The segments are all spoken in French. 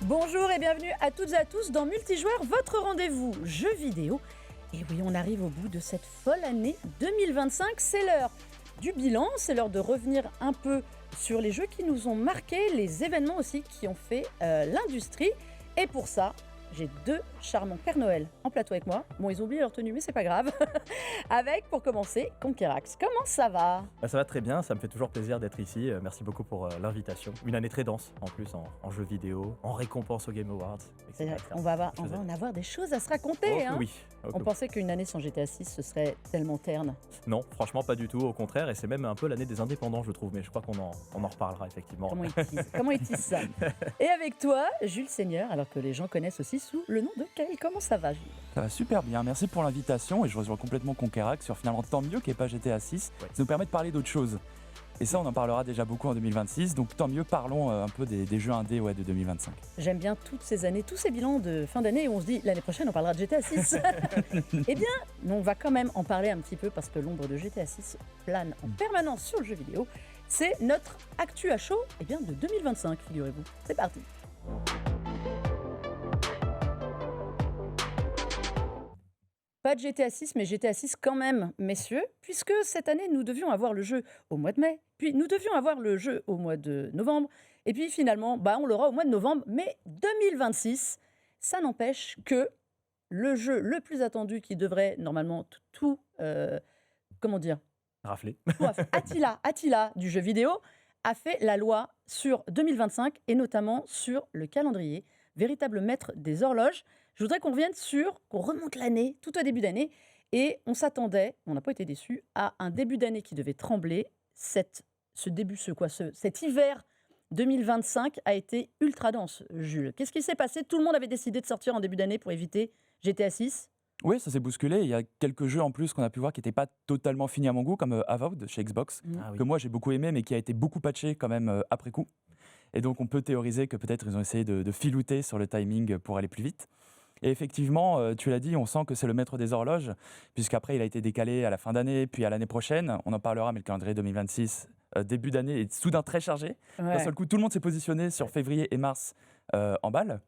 Bonjour et bienvenue à toutes et à tous dans Multijoueur, votre rendez-vous jeux vidéo. Et oui, on arrive au bout de cette folle année 2025. C'est l'heure du bilan, c'est l'heure de revenir un peu sur les jeux qui nous ont marqués, les événements aussi qui ont fait l'industrie. Et pour ça, j'ai deux charmants Père Noël en plateau avec moi. Bon, ils ont oublié leur tenue, mais c'est pas grave. Avec, pour commencer, Conquerax. Comment ça va ? Ça va très bien, ça me fait toujours plaisir d'être ici. Merci beaucoup pour l'invitation. Une année très dense en plus en jeux vidéo, en récompense aux Game Awards. C'est vrai, on va en avoir des choses à se raconter. Oh, hein. oui. On pensait qu'une année sans GTA 6, ce serait tellement terne. Non, franchement pas du tout, au contraire. Et c'est même un peu l'année des indépendants, je trouve. Mais je crois qu'on en reparlera effectivement. Comment ils teasent ça ? Et avec toi, Jules Seigneur, alors que les gens connaissent aussi sous le nom de Kyle. Comment ça va, Jules ? Ça va super bien, merci pour l'invitation et je rejoins complètement Conquerax sur finalement tant mieux qu'il n'y ait pas GTA 6. Ouais. Ça nous permet de parler d'autres choses. Et ça, on en parlera déjà beaucoup en 2026, donc tant mieux, parlons un peu des jeux indés de 2025. J'aime bien toutes ces années, tous ces bilans de fin d'année où on se dit l'année prochaine on parlera de GTA 6. Eh bien, on va quand même en parler un petit peu parce que l'ombre de GTA 6 plane en permanence sur le jeu vidéo. C'est notre actu à chaud de 2025, figurez-vous. C'est parti. Pas de GTA 6, mais GTA 6 quand même, messieurs, puisque cette année, nous devions avoir le jeu au mois de mai, puis nous devions avoir le jeu au mois de novembre, et puis finalement, on l'aura au mois de novembre, mais 2026, ça n'empêche que le jeu le plus attendu qui devrait normalement Raflé. Attila du jeu vidéo, a fait la loi sur 2025, et notamment sur le calendrier, véritable maître des horloges. Je voudrais qu'on remonte l'année, tout au début d'année, et on s'attendait, on n'a pas été déçus, à un début d'année qui devait trembler. Cet hiver 2025 a été ultra dense, Jules. Qu'est-ce qui s'est passé ? Tout le monde avait décidé de sortir en début d'année pour éviter GTA 6 ? Oui, ça s'est bousculé. Il y a quelques jeux en plus qu'on a pu voir qui n'étaient pas totalement finis à mon goût, comme Avowed chez Xbox, que moi j'ai beaucoup aimé, mais qui a été beaucoup patché quand même après coup. Et donc on peut théoriser que peut-être ils ont essayé de filouter sur le timing pour aller plus vite. Et effectivement, tu l'as dit, on sent que c'est le maître des horloges, puisqu'après il a été décalé à la fin d'année, puis à l'année prochaine. On en parlera, mais le calendrier 2026, début d'année, est soudain très chargé. D'un seul coup, tout le monde s'est positionné sur février et mars en balle.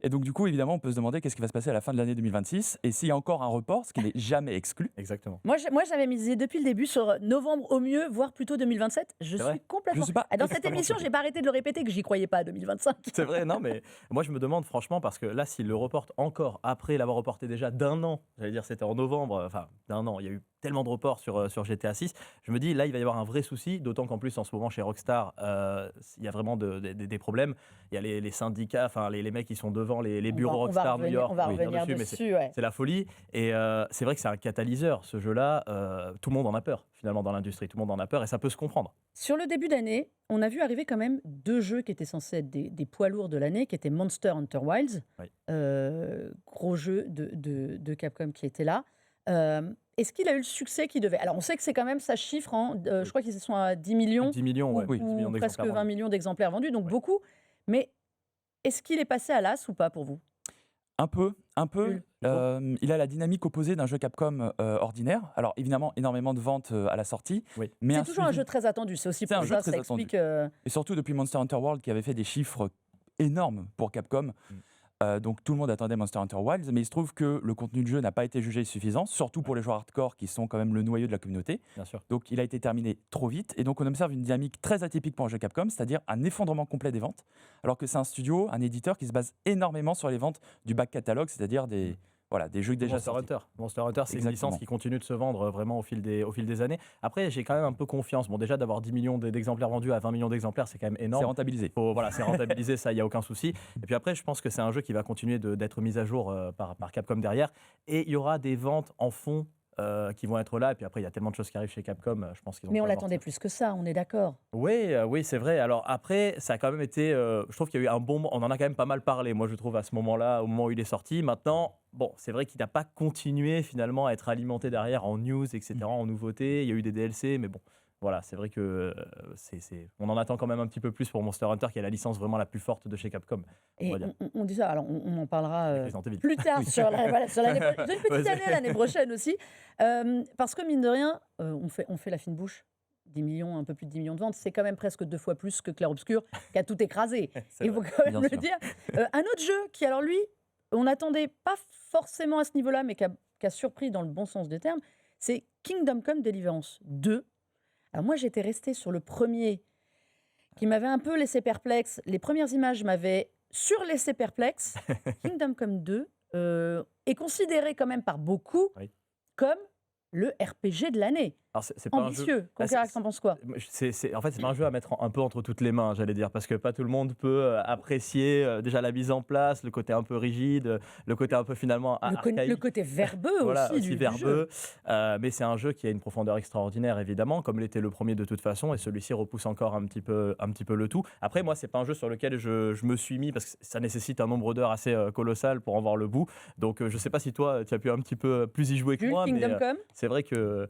Et donc, du coup, évidemment, on peut se demander qu'est-ce qui va se passer à la fin de l'année 2026 et s'il y a encore un report, ce qui n'est jamais exclu. Exactement. Moi, j'avais misé depuis le début sur novembre au mieux, voire plutôt 2027. Je suis complètement... Dans cette émission, j'ai pas arrêté de le répéter que j'y croyais pas à 2025. C'est vrai, non, mais moi je me demande franchement, parce que là, s'il le reporte encore après l'avoir reporté déjà d'1 an, j'allais dire c'était en novembre, enfin d'1 an, il y a eu tellement de reports sur GTA 6, je me dis là il va y avoir un vrai souci, d'autant qu'en plus en ce moment chez Rockstar, il y a vraiment des problèmes. Il y a les syndicats, enfin les mecs qui sont devant les bureaux Rockstar New York. On va revenir dessus, c'est la folie. Et c'est vrai que c'est un catalyseur, ce jeu-là. Tout le monde en a peur, finalement, dans l'industrie. Tout le monde en a peur et ça peut se comprendre. Sur le début d'année, on a vu arriver quand même 2 jeux qui étaient censés être des poids lourds de l'année, qui étaient Monster Hunter Wilds, gros jeu de Capcom qui était là. Est-ce qu'il a eu le succès qu'il devait ? Alors, on sait que c'est quand même, ça chiffre, je crois qu'ils sont à 10 millions. 10 millions, ou 10 millions presque 20 vendus. millions d'exemplaires vendus, donc beaucoup. Mais est-ce qu'il est passé à l'as ou pas pour vous ? Un peu. Il a la dynamique opposée d'un jeu Capcom ordinaire. Alors évidemment, énormément de ventes à la sortie. Mais c'est toujours un jeu très attendu. C'est aussi pour ça explique... Et surtout depuis Monster Hunter World qui avait fait des chiffres énormes pour Capcom. Donc tout le monde attendait Monster Hunter Wilds, mais il se trouve que le contenu de jeu n'a pas été jugé suffisant, surtout pour les joueurs hardcore qui sont quand même le noyau de la communauté. Bien sûr. Donc il a été terminé trop vite, et donc on observe une dynamique très atypique pour un jeu Capcom, c'est-à-dire un effondrement complet des ventes, alors que c'est un studio, un éditeur qui se base énormément sur les ventes du back catalogue, c'est-à-dire des jeux déjà sortis. Monster Hunter, c'est une licence qui continue de se vendre vraiment au fil des années. Après, j'ai quand même un peu confiance. Bon, déjà, d'avoir 10 millions d'exemplaires vendus à 20 millions d'exemplaires, c'est quand même énorme. C'est rentabilisé. C'est rentabilisé, ça, il n'y a aucun souci. Et puis après, je pense que c'est un jeu qui va continuer d'être mis à jour par Capcom derrière. Et il y aura des ventes en fond qui vont être là. Et puis après, il y a tellement de choses qui arrivent chez Capcom, je pense qu'ils vont... Mais on l'attendait plus que ça, on est d'accord. Oui, c'est vrai. Alors après, ça a quand même été... je trouve qu'il y a eu un bon... On en a quand même pas mal parlé, moi, je trouve, à ce moment-là, au moment où il est sorti. Maintenant... Bon, c'est vrai qu'il n'a pas continué finalement à être alimenté derrière en news, etc., en nouveautés. Il y a eu des DLC, mais bon, voilà, c'est vrai que on en attend quand même un petit peu plus pour Monster Hunter, qui est la licence vraiment la plus forte de chez Capcom. On dit ça, alors on en parlera plus tard oui. sur l'année prochaine. Une petite année l'année prochaine aussi, parce que mine de rien, on fait la fine bouche. 10 millions, un peu plus de 10 millions de ventes, c'est quand même presque 2 fois plus que Clair Obscur, qui a tout écrasé. C'est Il faut vrai. quand même Bien le sûr. dire. Un autre jeu qui, alors lui, on n'attendait pas forcément à ce niveau-là, mais qui a surpris dans le bon sens du terme, c'est Kingdom Come Deliverance 2. Alors moi, j'étais restée sur le premier, qui m'avait un peu laissé perplexe. Les premières images m'avaient surlaissé perplexe. Kingdom Come 2 est considéré quand même par beaucoup Oui. comme le RPG de l'année. Alors, c'est pas un jeu. Ambitieux. Ah, Conquerac, t'en penses quoi? En fait, c'est pas un jeu à mettre un peu entre toutes les mains, j'allais dire, parce que pas tout le monde peut apprécier déjà la mise en place, le côté un peu rigide, le côté un peu finalement archaïque. Le côté verbeux Voilà, aussi, du verbeux. jeu. Mais c'est un jeu qui a une profondeur extraordinaire, évidemment, comme l'était le premier de toute façon, et celui-ci repousse encore un petit peu le tout. Après, moi, c'est pas un jeu sur lequel je me suis mis, parce que ça nécessite un nombre d'heures assez colossal pour en voir le bout. Donc, je sais pas si toi, tu as pu un petit peu plus y jouer que Jules, moi, Kingdom mais Come. c'est vrai que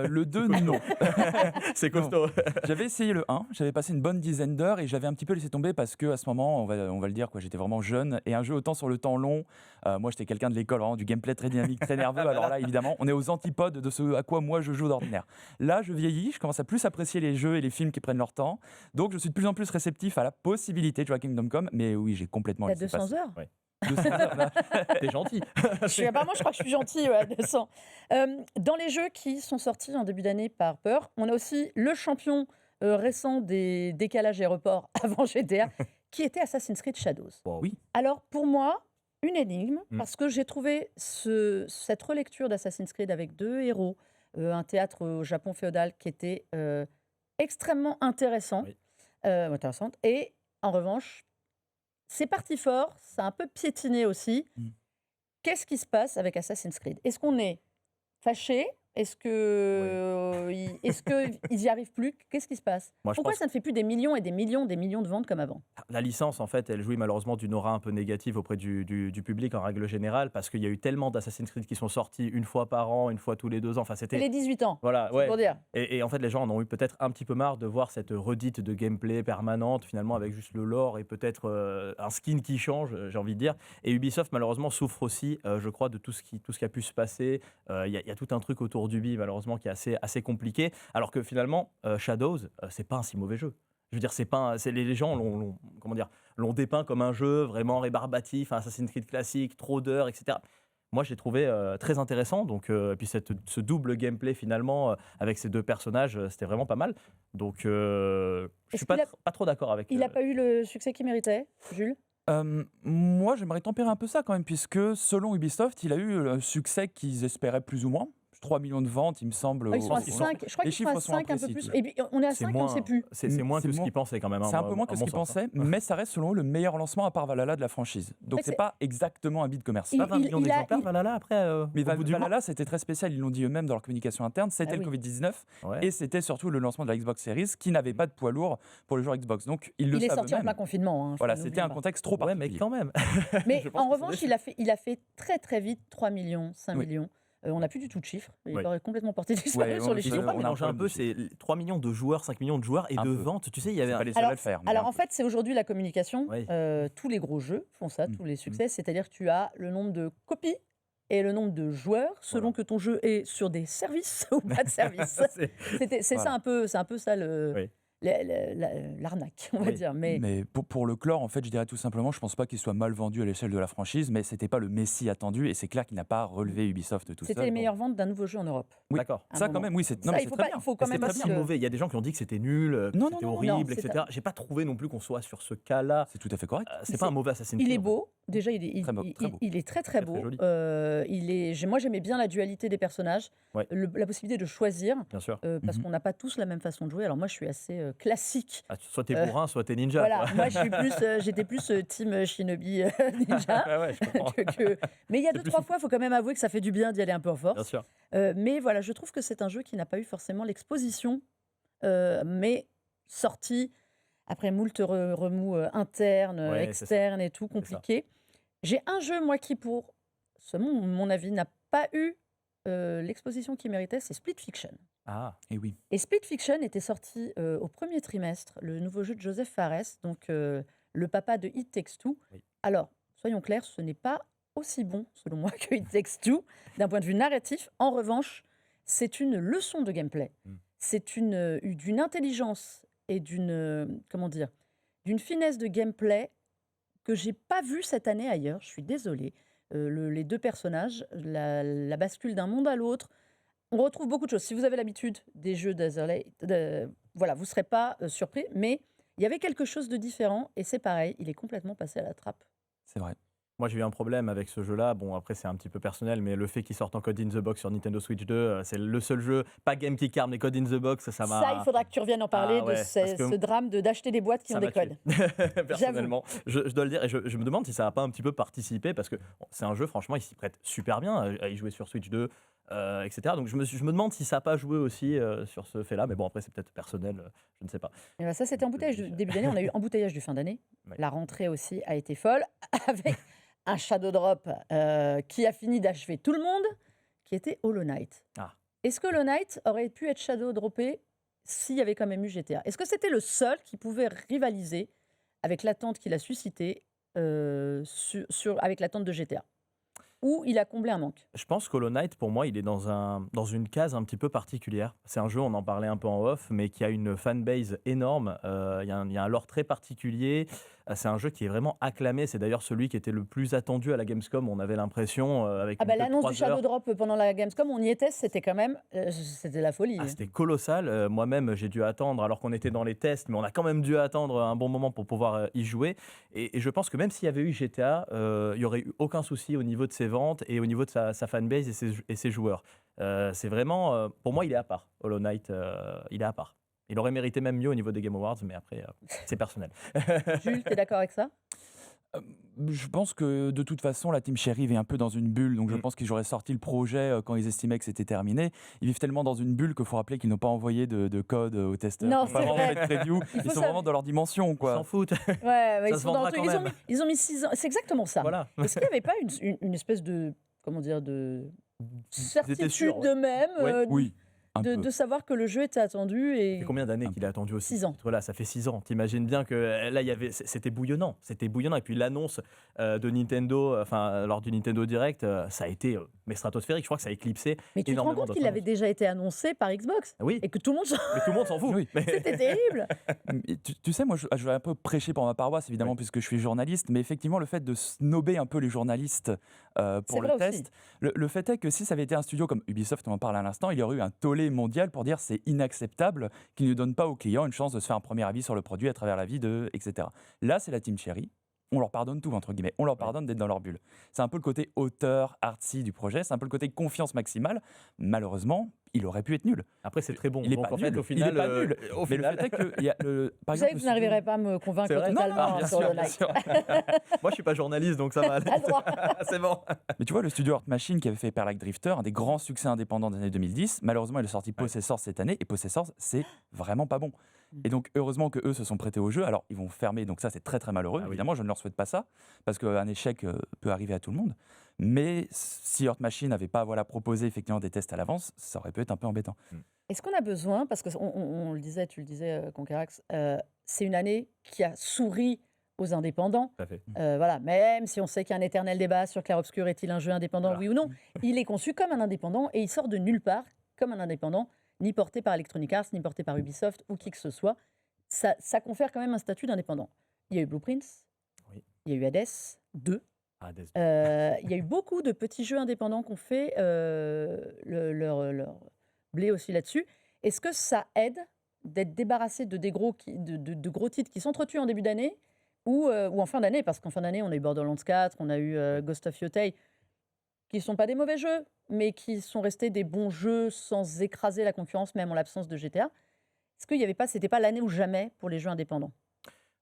Le 2, non. c'est costaud. J'avais essayé le 1, j'avais passé une bonne dizaine d'heures et j'avais un petit peu laissé tomber parce que à ce moment, on va le dire, quoi, j'étais vraiment jeune et un jeu autant sur le temps long. Moi, j'étais quelqu'un de l'école, vraiment du gameplay très dynamique, très nerveux. Alors là, évidemment, on est aux antipodes de ce à quoi moi je joue d'ordinaire. Là, je vieillis, je commence à plus apprécier les jeux et les films qui prennent leur temps. Donc, je suis de plus en plus réceptif à la possibilité de jouer à Kingdom Come. Mais oui, j'ai complètement T'as laissé 200 passer. heures. Ouais. 200 heures, là. T'es gentil. Apparemment, je crois que je suis gentille, ouais, 200. Dans les jeux qui sont sortis en début d'année par Harper, on a aussi le champion récent des décalages et reports avant GTA, qui était Assassin's Creed Shadows. Wow. Oui. Alors, pour moi, une énigme, Mm. parce que j'ai trouvé cette relecture d'Assassin's Creed avec 2 héros, un théâtre au Japon féodal qui était extrêmement intéressant, Oui. intéressante. Et en revanche, c'est parti fort, ça a un peu piétiné aussi. Mm. Qu'est-ce qui se passe avec Assassin's Creed? Est-ce qu'on est fâché? Est-ce qu'ils n'y arrivent plus? Qu'est-ce qui se passe? Moi, je Pourquoi pense ça ne fait plus des millions et des millions de ventes comme avant? La licence, en fait, elle jouit malheureusement d'une aura un peu négative auprès du public en règle générale, parce qu'il y a eu tellement d'Assassin's Creed qui sont sortis une fois par an, une fois tous les 2 ans. Enfin, C'est c'était les 18 ans, voilà, c'est ouais. pour dire. Et en fait, les gens en ont eu peut-être un petit peu marre de voir cette redite de gameplay permanente, finalement, avec juste le lore et peut-être un skin qui change, j'ai envie de dire. Et Ubisoft, malheureusement, souffre aussi, je crois, de tout ce qui a pu se passer. Il y a tout un truc autour d'Ubi, malheureusement, qui est assez compliqué. Alors que finalement, Shadows, c'est pas un si mauvais jeu. Je veux dire, les gens l'ont dépeint comme un jeu vraiment rébarbatif, un Assassin's Creed classique, trop d'heures, etc. Moi, je l'ai trouvé très intéressant. Donc, et puis ce double gameplay finalement avec ces 2 personnages, c'était vraiment pas mal. Donc, je Est-ce suis qu'il a- pas trop d'accord avec. Il n'a pas eu le succès qu'il méritait, Jules? Moi, j'aimerais tempérer un peu ça quand même, puisque selon Ubisoft, il a eu le succès qu'ils espéraient plus ou moins. 3 millions de ventes, il me semble. Ils sont à qu'ils 5, je crois les qu'ils sont à chiffres sont 5 un peu imprécis, plus. Et puis, on est à C'est 5 on ne sait plus. C'est moins C'est que ce moins- qu'ils pensaient quand même. C'est un peu moins à que ce mon qu'ils sens, hein. pensaient, mais ça reste selon eux le meilleur lancement à part Valhalla de la franchise. Donc fait, c'est c'est- pas exactement un bid commercial. Pas 20 millions il a- d'exemplaires, il- Valhalla, après, Mais au bout du mois. Valhalla, c'était très spécial, ils l'ont dit eux-mêmes dans leur communication interne, c'était Ah le oui. Covid-19 Ouais. et c'était surtout le lancement de la Xbox Series qui n'avait pas de poids lourd pour le joueur Xbox. Donc ils le Il est savent sorti en eux-mêmes. plein confinement. Hein, Voilà, faut c'était un n'oublier pas. contexte trop Ouais, mais particulier. quand même. Mais Je pense en que c'est revanche, déçu. il a fait très très vite 3 millions, 5 Oui. millions. On n'a plus du tout de chiffres. Il Oui. aurait complètement porté disparu Ouais, sur les Ils Ils chiffres. ont pas on a un mélangé un problème peu, dessus. c'est 3 millions de joueurs, 5 millions de joueurs et Un de peu. ventes. Tu sais, il y avait C'est un. pas les seuls à le faire. mais Alors un en peu. fait, c'est aujourd'hui la communication. Oui. Tous les gros jeux font ça, Mm. tous les succès. C'est-à-dire que tu as le nombre de copies et le nombre de joueurs selon Voilà. que ton jeu est sur des services ou pas de services. C'est Voilà. c'est un peu ça Oui. l'arnaque, on va Oui. dire. Mais Mais pour le clore, en fait, je dirais tout simplement, je pense pas qu'il soit mal vendu à l'échelle de la franchise, mais c'était pas le Messi attendu, et c'est clair qu'il n'a pas relevé Ubisoft tout seul. c'était les donc- meilleures ventes d'un nouveau jeu en Europe. Oui. D'accord. à un Ça, quand moment. même, oui, c'est Ça, non, mais il c'est faut très pas- bien. il faut quand Mais même c'était aussi pas si le- mauvais. Il y a des gens qui ont dit que c'était nul, que Non, c'était non, non, horrible, non, c'est etc. J'ai pas trouvé non plus qu'on soit sur ce cas-là. C'est tout à fait correct. C'est pas un mauvais Assassin's Il Creed. est en fait. beau, déjà Très beau, très beau. il est très très Très, très beau. joli. Moi j'aimais bien la dualité des personnages, Ouais. la possibilité de choisir, Bien sûr. parce Mhm. qu'on n'a pas tous la même façon de jouer. Alors moi je suis assez classique. Ah, soit t'es Euh, bourrin, soit t'es ninja. Voilà, quoi. moi j'étais plus team Shinobi Ninja. Ouais, ouais, je comprends. Mais il y a C'est 2-3 fois, il faut quand même avouer que ça fait du bien d'y aller un peu en Bien force. sûr. Mais voilà, je trouve que c'est un jeu qui n'a pas eu forcément l'exposition, mais sorti après moult remous internes, Ouais, c'est ça. externes et tout, C'est ça. compliqué. J'ai un jeu, moi, qui, pour mon avis, n'a pas eu l'exposition qu'il méritait, c'est Split Fiction. Ah, Et oui. Et Split Fiction était sorti au premier trimestre, le nouveau jeu de Joseph Fares, donc le papa de It Takes Two. Oui. Alors, soyons clairs, ce n'est pas aussi bon, selon moi, que It Takes Two, d'un point de vue narratif. En revanche, c'est une leçon de gameplay. Mm. c'est d'une intelligence et comment dire, d'une finesse de gameplay que j'ai pas vue cette année ailleurs. Je suis désolée. Les 2 personnages, la bascule d'un monde à l'autre, on retrouve beaucoup de choses. Si vous avez l'habitude des jeux d'Azerlay, voilà, vous ne serez pas surpris, mais il y avait quelque chose de différent et c'est pareil, il est complètement passé à la trappe. C'est vrai. Moi, j'ai eu un problème avec ce jeu-là. Bon, après, c'est un petit peu personnel, mais le fait qu'il sorte en Code in the Box sur Nintendo Switch 2, c'est le seul jeu, pas Game Key Card, mais Code in the Box, ça m'a. Ça, il faudra que tu reviennes en parler de ce drame d'acheter des boîtes qui ont des codes. Personnellement, je dois le dire, et je me demande si ça n'a pas un petit peu participé, parce que c'est un jeu, franchement, il s'y prête super bien à y jouer sur Switch 2, etc. Donc je me demande si ça n'a pas joué aussi sur ce fait-là, mais bon, après, c'est peut-être personnel, je ne sais pas. Et ben ça, c'était embouteillage du début d'année. On a eu embouteillage du fin d'année. Ouais. La rentrée aussi a été folle, avec un Shadow Drop qui a fini d'achever tout le monde, qui était Hollow Knight. Ah. Est-ce que Hollow Knight aurait pu être Shadow Droppé s'il y avait quand même eu GTA? Est-ce que c'était le seul qui pouvait rivaliser avec l'attente qu'il a suscitée avec l'attente de GTA? Ou il a comblé un manque? Je pense qu'Hollow Knight, pour moi, il est dans une case un petit peu particulière. C'est un jeu, on en parlait un peu en off, mais qui a une fanbase énorme. Il y a un lore très particulier. C'est un jeu qui est vraiment acclamé. C'est d'ailleurs celui qui était le plus attendu à la Gamescom. On avait l'impression avec l'annonce du Shadow Drop pendant la Gamescom, on y était, c'était quand même c'était la folie. C'était colossal. Moi-même, j'ai dû attendre, alors qu'on était dans les tests, mais on a quand même dû attendre un bon moment pour pouvoir y jouer. Et je pense que même s'il y avait eu GTA, il n'y aurait eu aucun souci au niveau de ses ventes et au niveau de sa fanbase et ses joueurs. C'est vraiment, pour moi, il est à part. Hollow Knight, il est à part. Il aurait mérité même mieux au niveau des Game Awards, mais après, c'est personnel. Jules, tu es d'accord avec ça? Je pense que de toute façon, la team Cherry est un peu dans une bulle, donc je pense qu'ils auraient sorti le projet quand ils estimaient que c'était terminé. Ils vivent tellement dans une bulle qu'il faut rappeler qu'ils n'ont pas envoyé de code aux testeurs. Non, Ils n'ont pas vraiment fait de preview. Ils sont vraiment dans leur dimension, Ils quoi. s'en foutent. Ouais, Ça se vendra quand même. ils ont mis 6 ans. C'est exactement ça. Voilà. Est-ce qu'il n'y avait pas une espèce de, comment dire, de certitude sûr, ouais. d'eux-mêmes Oui, un peu. de savoir que le jeu était attendu Ça et fait combien d'années qu'il a attendu aussi? 6 ans. Voilà, ça fait 6 ans. T'imagines bien que là, c'était bouillonnant. C'était bouillonnant. Et puis l'annonce de Nintendo, lors du Nintendo Direct, ça a été mais stratosphérique. Je crois que ça a éclairé Mais tu te rends énormément compte qu'il d'autres avait déjà été annoncé par Xbox Oui, et que tout le monde mais tout le monde s'en fout. Oui. c'était terrible. Mais tu sais, moi, je vais un peu prêcher pour ma paroisse, évidemment, puisque je suis journaliste, mais effectivement, le fait de snober un peu les journalistes pour le vrai test, le fait est que si ça avait été un studio comme Ubisoft, on en parle à l'instant, il y aurait eu un tollé mondial pour dire c'est inacceptable qu'ils ne donnent pas aux clients une chance de se faire un premier avis sur le produit à travers la vie etc. Là, c'est la team Cherry. On leur pardonne tout, entre guillemets. On leur pardonne d'être dans leur bulle. C'est un peu le côté auteur, artsy du projet. C'est un peu le côté confiance maximale. Malheureusement, il aurait pu être nul. Après, c'est très bon. Il est Donc, pas en fait, nul. au final, il est pas nul. au Mais final- le fait est que, il y a par Vous exemple, savez que vous n'arriverez pas à me convaincre C'est vrai. totalement bien sur sûr, le bien live. sûr. Moi, je suis pas journaliste, donc ça va aller. T'as le droit. C'est bon. Mais tu vois, le studio Heart Machine qui avait fait Hyper Light Drifter, un des grands succès indépendants des années 2010, malheureusement, il est sorti Possessor cette année, et Possessor, c'est vraiment pas bon. Et donc, heureusement que eux se sont prêtés au jeu. Alors, ils vont fermer, donc ça, c'est très très malheureux. Ah oui. Évidemment, je ne leur souhaite pas ça, parce qu'un échec peut arriver à tout le monde. Mais si Heart Machine n'avait pas proposé effectivement des tests à l'avance, ça aurait pu être un peu embêtant. Est-ce qu'on a besoin, parce que on le disait, tu le disais, Conquerax, c'est une année qui a souri aux indépendants. Tout à fait. Voilà, même si on sait qu'il y a un éternel débat sur Clair Obscur est-il un jeu indépendant, Voilà. oui ou non, il est conçu comme un indépendant et il sort de nulle part comme un indépendant, ni porté par Electronic Arts, ni porté par Ubisoft ou qui que ce soit. Ça confère quand même un statut d'indépendant. Il y a eu Blueprints, Oui. il y a eu Hades 2. Ah, désolé. Il y a eu beaucoup de petits jeux indépendants qui ont fait leur blé aussi là-dessus. Est-ce que ça aide d'être débarrassé de gros titres qui s'entretuent en début d'année ou en fin d'année? Parce qu'en fin d'année, on a eu Borderlands 4, on a eu Ghost of Yotei, qui ne sont pas des mauvais jeux, mais qui sont restés des bons jeux sans écraser la concurrence, même en l'absence de GTA. Est-ce qu'il n'y avait pas, c'était pas l'année ou jamais pour les jeux indépendants?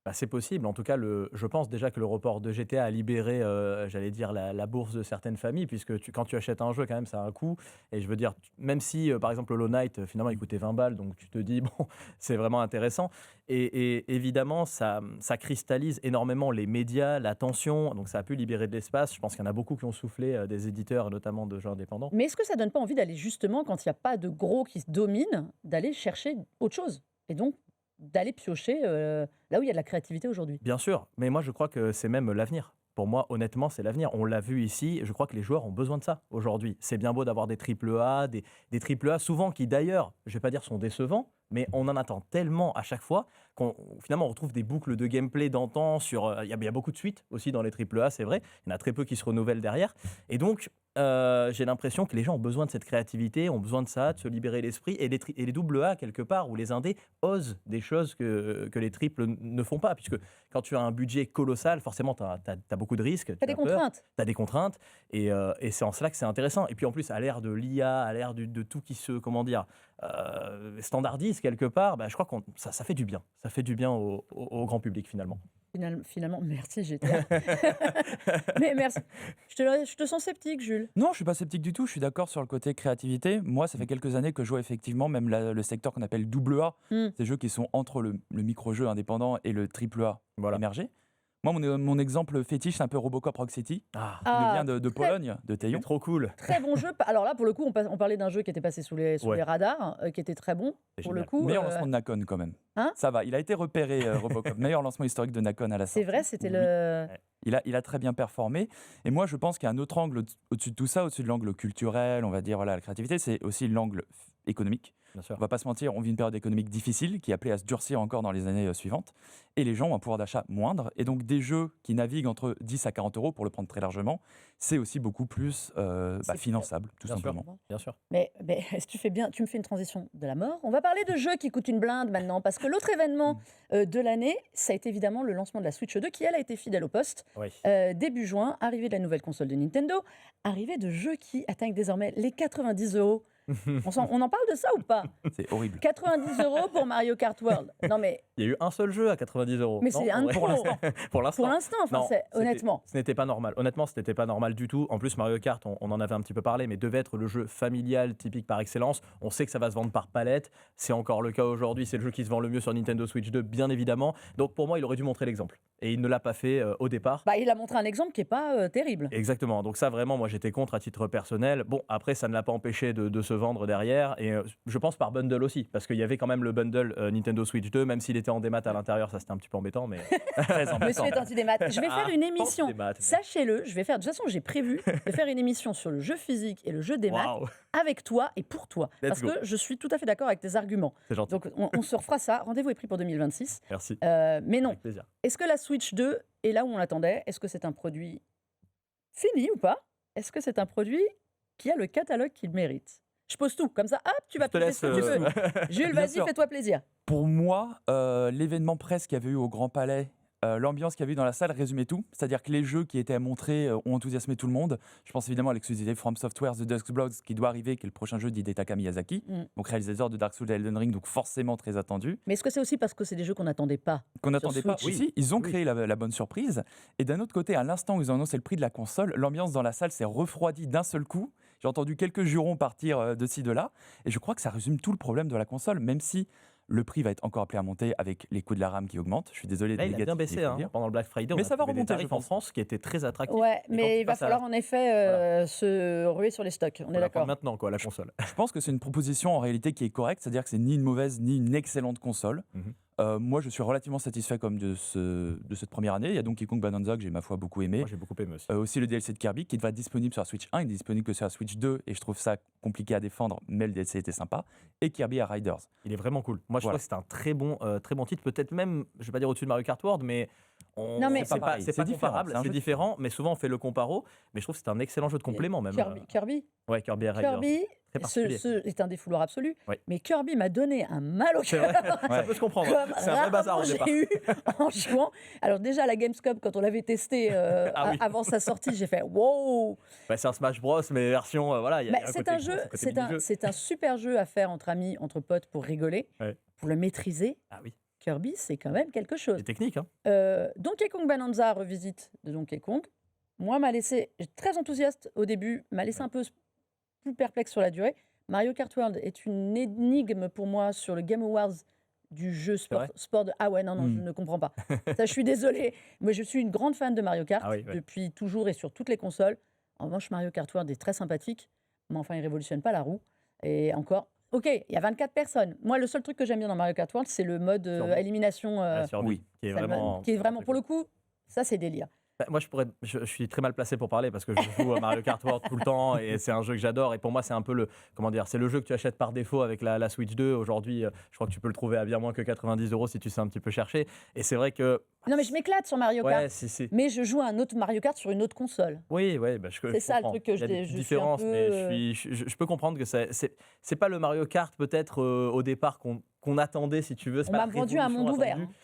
Bah, c'est possible. En tout cas, je pense déjà que le report de GTA a libéré, j'allais dire, la bourse de certaines familles, puisque quand tu achètes un jeu, quand même, ça a un coût. Et je veux dire, même si, par exemple, Hollow Knight, finalement, il coûtait 20 balles, donc tu te dis, bon, c'est vraiment intéressant. Et évidemment, ça cristallise énormément les médias, l'attention, donc ça a pu libérer de l'espace. Je pense qu'il y en a beaucoup qui ont soufflé, des éditeurs, notamment de jeux indépendants. Mais est-ce que ça donne pas envie d'aller justement, quand il n'y a pas de gros qui se dominent, d'aller chercher autre chose? Et donc, d'aller piocher là où il y a de la créativité aujourd'hui. Bien sûr, mais moi je crois que c'est même l'avenir. Pour moi, honnêtement, c'est l'avenir. On l'a vu ici. Je crois que les joueurs ont besoin de ça aujourd'hui. C'est bien beau d'avoir des triple A, des triple A souvent qui d'ailleurs, je vais pas dire sont décevants, mais on en attend tellement à chaque fois qu'on finalement on retrouve des boucles de gameplay d'antan sur. Il y a beaucoup de suites aussi dans les triple A, c'est vrai. Il y en a très peu qui se renouvellent derrière. Et donc, j'ai l'impression que les gens ont besoin de cette créativité, ont besoin de ça, de se libérer l'esprit. Et les double A, quelque part, où les indés osent des choses que les triples ne font pas. Puisque quand tu as un budget colossal, forcément, tu as beaucoup de risques. Tu as des contraintes. Tu as des contraintes. Et c'est en cela que c'est intéressant. Et puis en plus, à l'ère de l'IA, à l'ère de tout qui se, standardise quelque part, je crois que ça fait du bien. Ça fait du bien au grand public finalement. Finalement, merci GTA. Mais merci. Je te sens sceptique, Jules. Non, je suis pas sceptique du tout. Je suis d'accord sur le côté créativité. Moi, ça fait quelques années que je vois effectivement même le secteur qu'on appelle double A, ces jeux qui sont entre le micro-jeu indépendant et le triple A émergé. Moi, mon exemple fétiche, c'est un peu Robocop Rockcity. Il vient de Pologne, de Teillon. C'est trop cool. Très bon jeu. Alors là, pour le coup, on parlait d'un jeu qui était passé sous les radars, qui était très bon. Pour le coup, meilleur lancement de Nacon quand même. Ça va, il a été repéré, Robocop. Meilleur lancement historique de Nacon à la sortie. C'est vrai, c'était le... Il a très bien performé. Et moi, je pense qu'il y a un autre angle au-dessus de tout ça, au-dessus de l'angle culturel, on va dire, la créativité, c'est aussi l'angle économique. Bien sûr. On va pas se mentir, on vit une période économique difficile qui est appelée à se durcir encore dans les années suivantes. Et les gens ont un pouvoir d'achat moindre. Et donc, des jeux qui naviguent entre 10 à 40 euros, pour le prendre très largement, c'est aussi beaucoup plus finançable, tout simplement. Bien sûr. Mais tu fais bien, tu me fais une transition de la mort. On va parler de jeux qui coûtent une blinde maintenant, parce que l'autre événement de l'année, ça a été évidemment le lancement de la Switch 2, qui elle a été fidèle au poste. Oui. Début juin, arrivée de la nouvelle console de Nintendo, arrivée de jeux qui atteignent désormais les 90 €. On en parle de ça ou pas? C'est horrible. 90 € pour Mario Kart World. Non mais il y a eu un seul jeu à 90 €. Mais c'est un pour l'instant. Pour l'instant, honnêtement. Ce n'était pas normal. Honnêtement, ce n'était pas normal du tout. En plus, Mario Kart, on en avait un petit peu parlé, mais devait être le jeu familial typique par excellence. On sait que ça va se vendre par palette. C'est encore le cas aujourd'hui. C'est le jeu qui se vend le mieux sur Nintendo Switch 2, bien évidemment. Donc pour moi, il aurait dû montrer l'exemple. Et il ne l'a pas fait au départ. Il a montré un exemple qui n'est pas terrible. Exactement. Donc ça, vraiment, moi, j'étais contre à titre personnel. Bon, après, ça ne l'a pas empêché de se vendre derrière. Et je pense par bundle aussi, parce qu'il y avait quand même le bundle Nintendo Switch 2, même s'il était en démat à l'intérieur, ça c'était un petit peu embêtant, mais très embêtant. Monsieur est anti-démat. Je vais faire une émission, sachez-le, de toute façon j'ai prévu de faire une émission sur le jeu physique et le jeu démat avec toi et pour toi, parce que je suis tout à fait d'accord avec tes arguments. C'est gentil. Donc on se refera ça, rendez-vous est pris pour 2026. Merci. Mais non, avec plaisir. Est-ce que la Switch 2 est là où on l'attendait? Est-ce que c'est un produit fini ou pas? Est-ce que c'est un produit qui a le catalogue qu'il mérite? Je pose tout, comme ça, hop, tu vas poser ce que tu veux. Jules, vas-y, fais-toi plaisir. Pour moi, l'événement presse qu'il y avait eu au Grand Palais, l'ambiance qu'il y avait eu dans la salle résumait tout. C'est-à-dire que les jeux qui étaient montrés ont enthousiasmé tout le monde. Je pense évidemment à l'exclusivité From Software, The Dusk Bloods, qui doit arriver, qui est le prochain jeu d'Hidetaka Miyazaki, donc réalisateur de Dark Souls et Elden Ring, donc forcément très attendu. Mais est-ce que c'est aussi parce que c'est des jeux qu'on n'attendait pas? Qu'on n'attendait pas aussi. Ils ont créé la bonne surprise. Et d'un autre côté, à l'instant où ils ont annoncé le prix de la console, l'ambiance dans la salle s'est refroidie d'un seul coup. J'ai entendu quelques jurons partir de ci, de là. Et je crois que ça résume tout le problème de la console, même si le prix va être encore appelé à monter avec les coûts de la RAM qui augmentent. Je suis désolé. Là, il a bien baissé pendant le Black Friday. Mais ça va remonter, je pense, en France, qui était très attractif. Ouais, mais il va falloir en effet se ruer sur les stocks. On est d'accord. Maintenant, la console. Je pense que c'est une proposition en réalité qui est correcte, c'est-à-dire que c'est ni une mauvaise ni une excellente console. Moi, je suis relativement satisfait comme de cette première année. Il y a Donkey Kong Bonanza que j'ai ma foi beaucoup aimé. Moi, j'ai beaucoup aimé aussi. Aussi le DLC de Kirby qui devrait être disponible sur la Switch 1, il est disponible que sur la Switch 2 et je trouve ça compliqué à défendre, mais le DLC était sympa. Et Kirby à Riders. Il est vraiment cool. Moi, je trouve que c'est un très bon titre. Peut-être même, je vais pas dire au-dessus de Mario Kart World, mais c'est pas comparable, c'est différent. Mais souvent, on fait le comparo. Mais je trouve que c'est un excellent jeu de complément même. Kirby. Ouais, Kirby à Riders. Kirby. C'est un défouloir absolu, oui. Mais Kirby m'a donné un mal au cœur. Ça peut se comprendre. C'est un vrai bazar au départ. J'ai eu en jouant. Alors déjà, la Gamescom, quand on l'avait testé avant sa sortie, j'ai fait wow. C'est un Smash Bros, mais version c'est un super jeu à faire entre amis, entre potes pour rigoler, pour le maîtriser. Ah oui. Kirby, c'est quand même quelque chose. C'est technique. Donkey Kong Bonanza, revisite de Donkey Kong. Moi, m'a laissé très enthousiaste au début, m'a laissé un peu plus perplexe sur la durée. Mario Kart World est une énigme pour moi sur le Game Awards du jeu sport de... Ah ouais, non, je ne comprends pas. Ça, je suis désolée. Moi, je suis une grande fan de Mario Kart depuis toujours et sur toutes les consoles. En revanche, Mario Kart World est très sympathique, mais enfin, il ne révolutionne pas la roue. Et encore, ok, il y a 24 personnes. Moi, le seul truc que j'aime bien dans Mario Kart World, c'est le mode élimination. Qui est vraiment, pour le coup, ça, c'est délire. Bah, moi, je suis très mal placé pour parler parce que je joue à Mario Kart World tout le temps et c'est un jeu que j'adore. Et pour moi, c'est un peu comment dire, c'est le jeu que tu achètes par défaut avec la Switch 2. Aujourd'hui, je crois que tu peux le trouver à bien moins que 90 € si tu sais un petit peu chercher. Et c'est vrai que. Non, mais je m'éclate sur Mario Kart. Ouais, si. Mais je joue à un autre Mario Kart sur une autre console. Oui, bah, C'est ça le truc que Il y a des je suis un différences, peu. mais je peux comprendre que c'est pas le Mario Kart peut-être au départ qu'on attendait, si tu veux. C'est On pas m'a la vendu un monde révolution ouvert. attendue.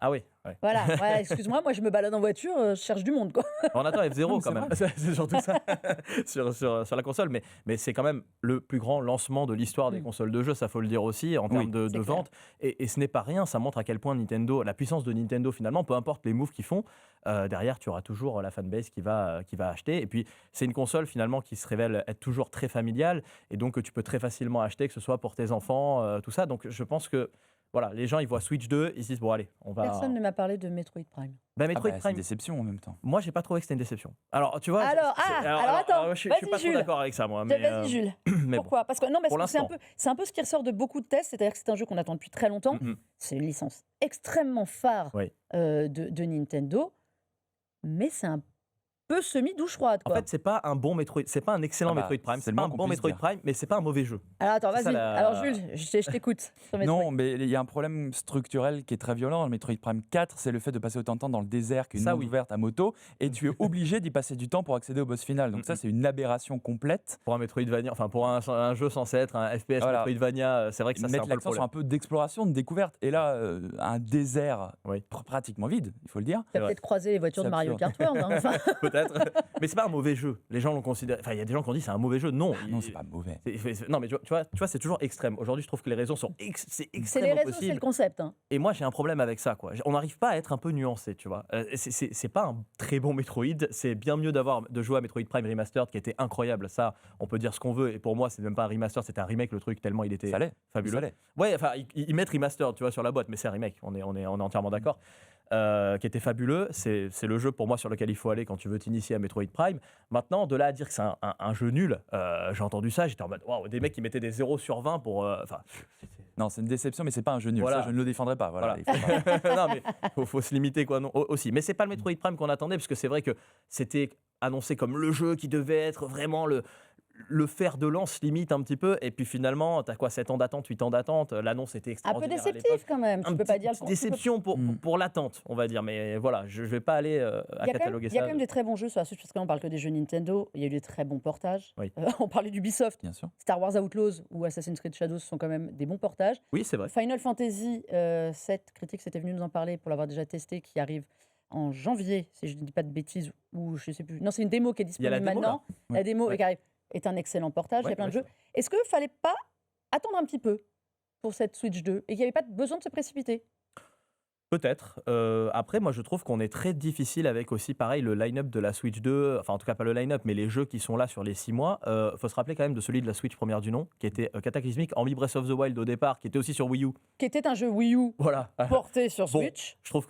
Ah oui, ouais. Voilà, ouais, excuse-moi, moi je me balade en voiture, je cherche du monde, quoi. On attend Non, F0 mais quand c'est même, c'est surtout ça sur la console, mais c'est quand même le plus grand lancement de l'histoire des consoles de jeux, ça faut le dire aussi, en termes de c'est clair. vente, et ce n'est pas rien, ça montre à quel point la puissance de Nintendo finalement, peu importe les moves qu'ils font, derrière tu auras toujours la fanbase qui va acheter, et puis c'est une console finalement qui se révèle être toujours très familiale, et donc que tu peux très facilement acheter, que ce soit pour tes enfants, tout ça, donc je pense que voilà, les gens ils voient Switch 2, ils se disent bon allez, on va... Personne ne m'a parlé de Metroid Prime. Bah, Ah Metroid bah, c'est Prime, une déception en même temps. moi j'ai pas trouvé que c'était une déception. Alors tu vois, Alors, attends, je suis vas-y, pas trop Jules. d'accord avec ça moi. Mais, Vas-y, Jules. mais bon. Pourquoi Parce que Pour c'est l'instant. c'est un peu ce qui ressort de beaucoup de tests, c'est-à-dire que c'est un jeu qu'on attend depuis très longtemps. Mhm. C'est une licence extrêmement phare Oui. de Nintendo, mais c'est un peu semi-douche froide, En quoi. fait, c'est pas un bon Metroid, c'est pas un excellent Ah bah, Metroid Prime, c'est c'est le pas moins un qu'on bon puisse Metroid dire. Prime, mais c'est pas un mauvais jeu. Alors attends, c'est ça, vas-y. la- Alors Jules, je t'écoute sur Metroid. Non, mais il y a un problème structurel qui est très violent dans le Metroid Prime 4, c'est le fait de passer autant de temps dans le désert qu'une Ça, monde oui. ouverte à moto, et tu es obligé d'y passer du temps pour accéder au boss final. Donc ça, c'est une aberration complète. Pour un Metroidvania, enfin pour un jeu censé être un FPS Voilà. Metroidvania, c'est vrai que ça c'est un Mettre peu le l'accent sur problème. un peu d'exploration, de découverte. Et là, un désert Oui. pratiquement vide, il faut le dire. Tu as vrai. peut-être croisé les voitures C'est de Mario absurde. Kart World. Hein, enfin. Peut-être, mais c'est pas un mauvais jeu. Les gens l'ont considéré. Enfin, il y a des gens qui ont dit c'est un mauvais jeu. Non, Non, c'est pas mauvais. Non, mais tu vois, c'est toujours extrême. Aujourd'hui, je trouve que les raisons sont c'est C'est extrême les au réseaux, c'est possible. le concept. Hein. Et moi, j'ai un problème avec ça, quoi. On n'arrive pas à être un peu nuancé, tu vois. C'est pas un très bon Metroid. C'est bien mieux de jouer à Metroid Prime Remastered, qui était incroyable. Ça, on peut dire ce qu'on veut. Et pour moi, c'est même pas un remaster, c'était un remake, le truc, tellement il était Ça l'est. fabuleux. Ça l'est. Ouais, enfin, ils mettent Remastered, tu vois, sur la boîte, mais c'est un remake. On est entièrement d'accord. Qui était fabuleux. C'est le jeu pour moi sur lequel il faut aller quand tu veux t'initier à Metroid Prime. Maintenant, de là à dire que c'est un jeu nul, j'ai entendu ça, j'étais en mode waouh, des mecs qui mettaient des 0 sur 20 pour. Enfin, Non, c'est une déception, mais c'est pas un jeu nul. Voilà. Ça, je ne le défendrai pas. Voilà. Voilà. Il faut pas- non, mais faut se limiter quoi, non, aussi. Mais c'est pas le Metroid Prime qu'on attendait, parce que c'est vrai que c'était annoncé comme le jeu qui devait être vraiment le fer de lance limite un petit peu, et puis finalement t'as quoi, 7 ans d'attente, 8 ans d'attente, l'annonce était Un peu extraordinaire à l'époque. déceptif quand même. Tu peux pas dire le Petite contraire. déception Mm. pour l'attente, on va dire, mais voilà, je vais pas aller à cataloguer Il y a ça. quand même des très bons jeux sur la Switch, parce que là on parle que des jeux Nintendo. Il y a eu des très bons portages. Oui. On parlait d'Ubisoft. Bien sûr. Star Wars Outlaws ou Assassin's Creed Shadows sont quand même des bons portages. Oui, c'est vrai. Final Fantasy 7, Critique était venu nous en parler pour l'avoir déjà testé, qui arrive en janvier, si je ne dis pas de bêtises, ou je sais plus. Non, c'est une démo qui est Il y a la disponible démo, là. maintenant. La Ouais. démo Ouais. qui arrive est un excellent portage, il y Ouais, a plein de ouais, jeux. Est-ce qu'il ne fallait pas attendre un petit peu pour cette Switch 2 et qu'il n'y avait pas besoin de se précipiter? Peut-être. Après, moi, je trouve qu'on est très difficile avec aussi, pareil, le line-up de la Switch 2. Enfin, en tout cas, pas le line-up, mais les jeux qui sont là sur les 6 mois. Faut se rappeler quand même de celui de la Switch première du nom, qui était cataclysmique. Hormis Breath of the Wild au départ, qui était aussi sur Wii U. Qui était un jeu Wii U Voilà. porté sur Bon, Switch. Je trouve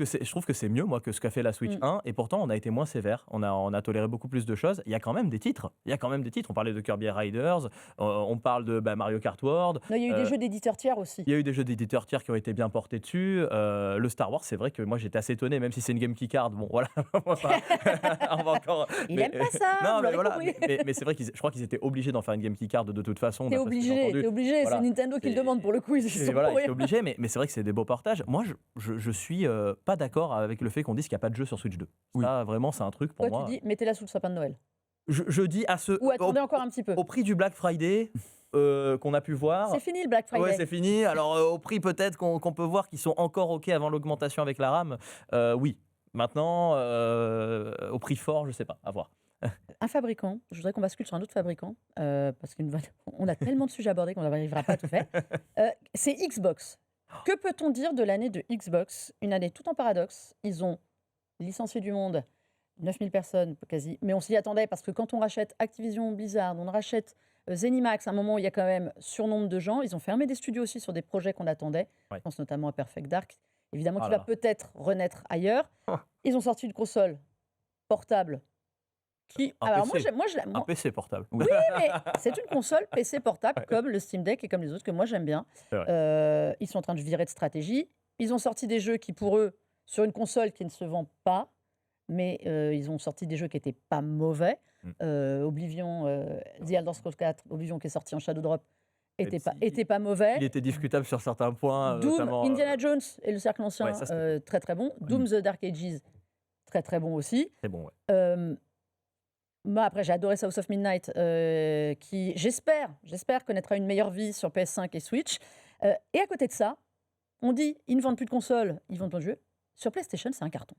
que c'est mieux, moi, que ce qu'a fait la Switch 1. Et pourtant, on a été moins sévère. On a toléré beaucoup plus de choses. Il y a quand même des titres. On parlait de Kirby Riders. On parle de Mario Kart World. Non, il y a eu des jeux d'éditeurs tiers aussi. Il y a eu des jeux d'éditeurs tiers qui ont été bien portés dessus. Le Star Wars, c'est vrai que moi j'étais assez étonné, même si c'est une Game Key Card. Bon, voilà. on va encore. Il aime pas ça, Non, vous mais l'aurez voilà. compris. Mais c'est vrai je crois qu'ils étaient obligés d'en faire une Game Key Card de toute façon. T'es d'après ce que j'ai entendu. obligé. Voilà. C'est Nintendo qui le Et- demande pour le coup. Ils y Et sont voilà, pour ils étaient rien. obligés, mais c'est vrai que c'est des beaux portages. Moi, je suis pas d'accord avec le fait qu'on dise qu'il n'y a pas de jeu sur Switch 2. Oui. Ça, vraiment, c'est un truc pour Toi, moi. tu dis, mettez-la sous le sapin de Noël. Je dis à ce. Ou attendez encore un petit peu. Au prix du Black Friday qu'on a pu voir. C'est fini le Black Friday. Ouais, c'est fini. Alors, au prix peut-être qu'on peut voir qu'ils sont encore OK avant l'augmentation avec la RAM, oui. Maintenant, au prix fort, je sais pas. À voir. Un fabricant, je voudrais qu'on bascule sur un autre fabricant, parce qu'on a tellement de sujets abordés qu'on n'arrivera pas à tout faire. C'est Xbox. Que peut-on dire de l'année de Xbox? Une année tout en paradoxe. Ils ont licencié du monde, 9000 personnes quasi, mais on s'y attendait parce que quand on rachète Activision Blizzard, on rachète Zenimax, à un moment où il y a quand même surnombre de gens, ils ont fermé des studios aussi sur des projets qu'on attendait. Ouais. Je pense notamment à Perfect Dark, évidemment, Oh qui là va là. peut-être renaître ailleurs. Oh. Ils ont sorti une console portable qui... Un Alors moi, PC. moi, Un PC portable. oui, mais c'est une console PC portable comme le Steam Deck et comme les autres que moi j'aime bien. C'est vrai. Ils sont en train de virer de stratégie. Ils ont sorti des jeux qui, pour eux, sur une console qui ne se vend pas, mais ils ont sorti des jeux qui n'étaient pas mauvais. Oblivion, The Elder Scrolls 4, Oblivion qui est sorti en Shadow Drop, était pas mauvais. Il était discutable sur certains points. Doom, notamment, Indiana Jones et le Cercle Ancien, ouais, ça, c'était très très bon. Doom The Dark Ages, très très bon aussi. c'est bon, ouais. Moi, après, j'ai adoré South of Midnight, qui, j'espère, connaîtra une meilleure vie sur PS5 et Switch. Et à côté de ça, on dit, ils ne vendent plus de consoles, ils vendent pas de jeux. Sur PlayStation, c'est un carton.